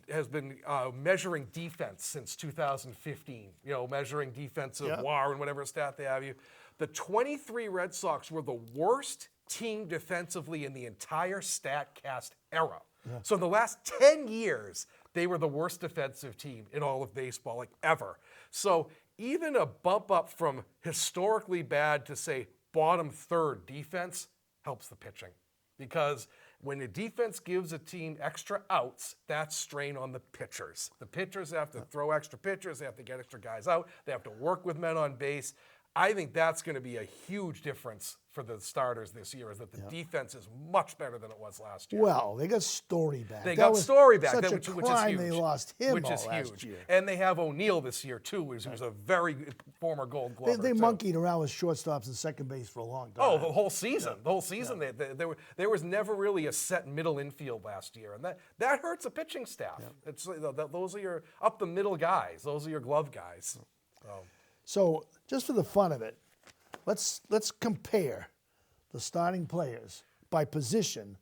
has been measuring defense since 2015. You know, measuring defensive WAR and whatever stat they have you. The 23 Red Sox were the worst team defensively in the entire StatCast era. So in the last 10 years, they were the worst defensive team in all of baseball, like ever. So even a bump up from historically bad to say bottom third defense helps the pitching, because when the defense gives a team extra outs, that's strain on the pitchers. The pitchers have to throw extra pitchers, they have to get extra guys out, they have to work with men on base. I think that's going to be a huge difference for the starters this year, is that the defense is much better than it was last year. Well, they got Story back. They got Story back, such which a is crime huge. they lost him which all is last huge. year. And they have O'Neill this year, too, who's a very former Gold Glover. They too. monkeyed around with shortstops and second base for a long time. Oh, the whole season. The whole season. There was never really a set middle infield last year, and that hurts a pitching staff. It's those are your up the middle guys. Those are your glove guys. So just for the fun of it, let's compare the starting players by position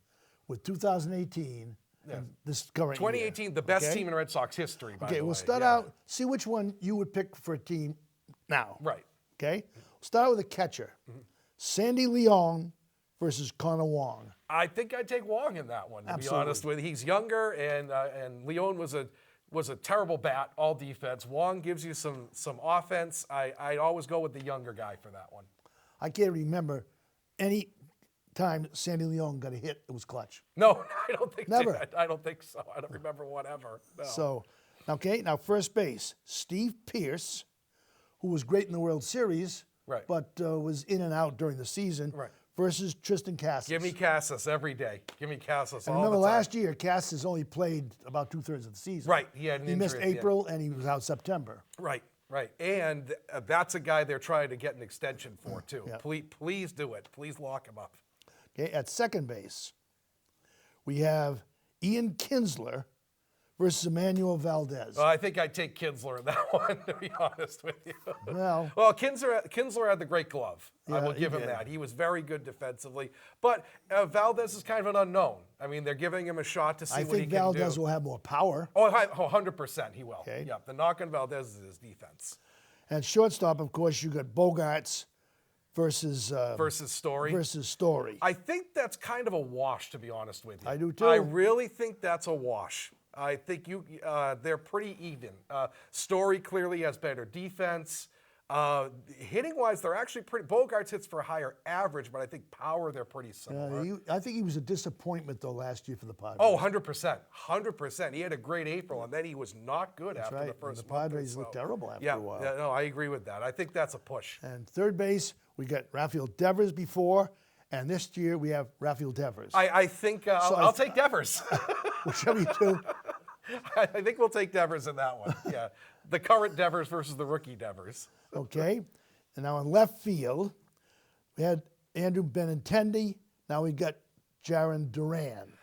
with 2018 and this current 2018, year. the best team in Red Sox history, by the way. Okay, we'll start out, see which one you would pick for a team now. Right. Okay? We'll start out with a catcher. Sandy Leon versus Connor Wong. I think I'd take Wong in that one, to Absolutely. be honest with you. He's younger, and Leon was a terrible bat, all defense. Wong gives you some offense. I'd always go with the younger guy for that one. I can't remember any time Sandy Leon got a hit, it was clutch. No, I don't think Never. I don't think so. I don't remember whatever. No. So, okay, now first base, Steve Pearce, who was great in the World Series, Right. but was in and out during the season, Right. versus Tristan Casas. Give me Casas every day. Give me Casas And all remember the time. last year, Casas only played about 2/3 of the season. Right, he had an He missed injury at the end. April and he was out September. Right. And that's a guy they're trying to get an extension for, too. Yeah. Please do it. Please lock him up. Okay, at second base, we have Ian Kinsler versus Emmanuel Valdez. Well, I think I'd take Kinsler in that one, to be honest with you. Well, Kinsler had the great glove. I will he give him did. that. He was very good defensively. But Valdez is kind of an unknown. I mean, they're giving him a shot to see I what he think can Valdez do. will have more power. Oh, 100% he will. Okay. Yeah, the knock on Valdez is his defense. At shortstop, of course, you got Bogarts versus Story. Versus Story. I think that's kind of a wash, to be honest with you. I do too. I really think that's a wash. I think they're pretty even. Story clearly has better defense. Hitting wise, they're actually pretty. Bogarts hits for a higher average, but I think power they're pretty similar. I think he was a disappointment though last year for the Padres. Oh, 100%. 100%. He had a great April, and then he was not good That's after right. the first The month or Padres so. looked terrible after Yeah, a while. yeah, no, I agree with that. I think that's a push. And third base, we got Rafael Devers before, and this year we have Rafael Devers. I think I'll take Devers. Whichever you do. I think we'll take Devers in that one. Yeah, the current Devers versus the rookie Devers. Okay. And now in left field, we had Andrew Benintendi. Now we got Jaron Duran.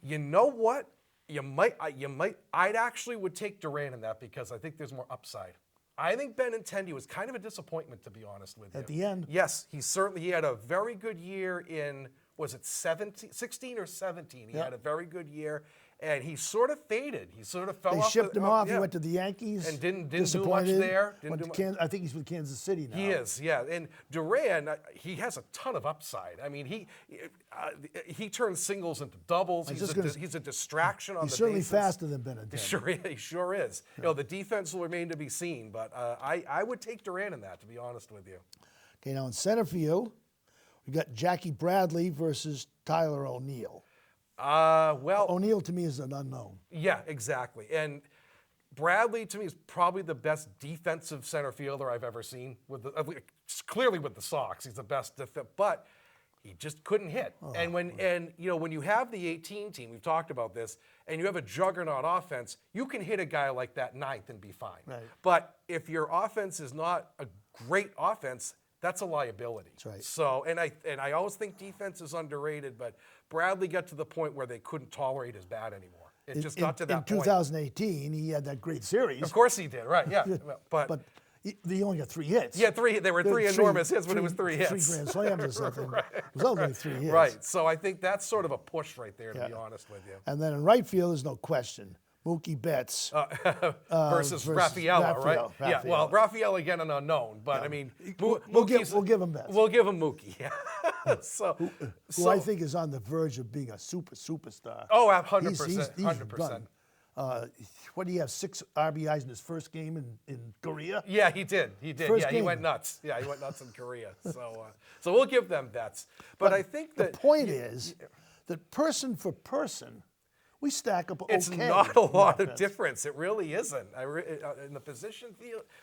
You know what? I'd actually would take Duran in that because I think there's more upside. I think Benintendi was kind of a disappointment, to be honest with you. At the end. Yes, he had a very good year in, was it 16 or 17? He Yep. had a very good year, and he sort of faded. He sort of fell They off. shipped him off. Yeah. He went to the Yankees. And didn't do much disappointed. there. Went to I think he's with Kansas City now. He is, yeah. And Duran, he has a ton of upside. I mean, he turns singles into doubles. He's a distraction on the He's certainly bases. faster than Benintendi. He sure is. You know, the defense will remain to be seen, but I would take Duran in that, to be honest with you. Okay, now in center field, we got Jackie Bradley versus Tyler O'Neill. Well, O'Neill to me is an unknown. yeah, exactly. And Bradley to me is probably the best defensive center fielder I've ever seen. Clearly with the Sox, he's the best. But he just couldn't hit. And when you have the 18 team, we've talked about this, and you have a juggernaut offense, you can hit a guy like that ninth and be fine. Right. But if your offense is not a great offense, that's a liability. That's right. So, and I always think defense is underrated, but Bradley got to the point where they couldn't tolerate his bat anymore. It just got to that in point. 2018, he had that great series. Of course he did, right? Yeah, but he only got 3 hits. yeah, there were three enormous hits, but it was 3 hits. 3 grand slams or something. Right. It was only 3 hits. Right. So I think that's sort of a push right there, to be Yeah. honest with you. And then in right field, there's no question. Mookie Betts Versus Rafaela, right? Rafaela. Yeah. Well, Rafaela again an unknown, but I mean, We'll give him Betts. We'll give him Mookie. Yeah. who I think is on the verge of being a superstar. Oh, 100%. He's 100%. done. What do you have? 6 RBIs in his first game in Korea. Yeah, he did. First Yeah, he game. went nuts. Yeah, he went nuts in Korea. So we'll give them bets. But I think that the point is that person for person, we stack up okay. it's not a lot of offense. difference. It really isn't. In the position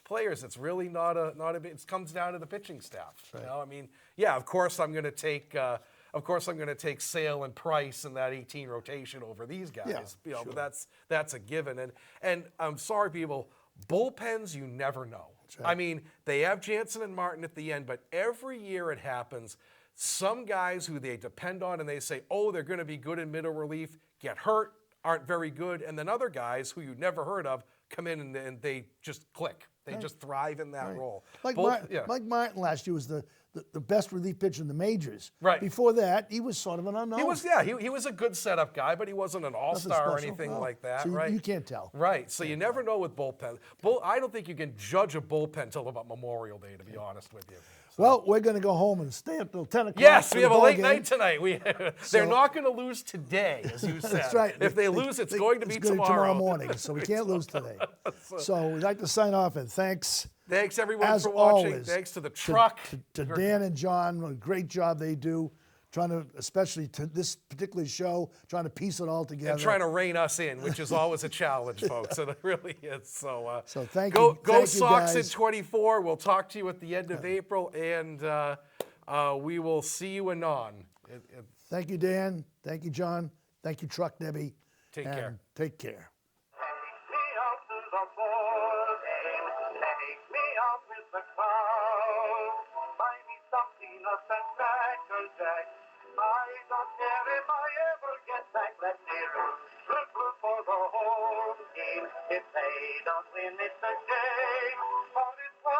players, it's really not a. It comes down to the pitching staff. You know, I mean, yeah, of course I'm going to take. Of course, I'm going to take Sale and Price in that 18 rotation over these guys. Yeah, But that's a given. And I'm sorry, people. Bullpens, you never know. right. I mean, they have Jansen and Martin at the end, but every year it happens. Some guys who they depend on and they say, oh, they're going to be good in middle relief, get hurt, aren't very good, and then other guys who you never heard of come in and they just click. They just thrive in that role. Like Yeah. Mike Martin last year was the best relief pitcher in the majors. Right. Before that, he was sort of an unknown. He was a good setup guy, but he wasn't an all-star or special. anything No. like that, So right? you can't tell. Right. So you never know with bullpen. I don't think you can judge a bullpen till about Memorial Day, to be honest with you. Well, we're going to go home and stay until 10 o'clock. Yes, for we the have a ball late game. night tonight. They're not going to lose today, as you said. That's right. If they lose, it's going to be it's gonna tomorrow. morning, so we can't lose today. So we'd like to sign off, and thanks. Thanks, everyone, As for watching. always, Thanks to the truck. To Dan and John, what a great job they do, especially to this particular show, trying to piece it all together. And trying to rein us in, which is always a challenge, folks. It really is. So thank go, you. Go Thank you, Sox in guys. 24. We'll talk to you at the end of April, and we will see you anon. Thank you, Dan. Thank you, John. Thank you, Truck Debbie. Take And care. Take care. Take me out to the ball game. Take me out with the crowd. Buy me some peanuts and Cracker Jack. I don't care if I ever get back. Let me root for the home team. If they don't win, it's a shame. For it's 1,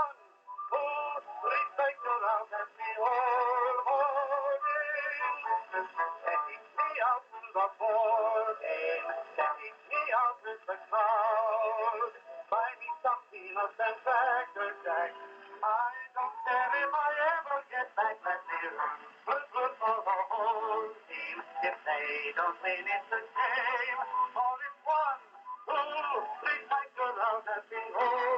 2, 3, take around and be all holding. Take me out to the ball game. Take me out with the crowd. Buy me some peanuts and Cracker Jack. I don't care if I ever get back. Let me root for the home team. If they don't win, it's a shame. For it's 1, 2, 3, take around and be all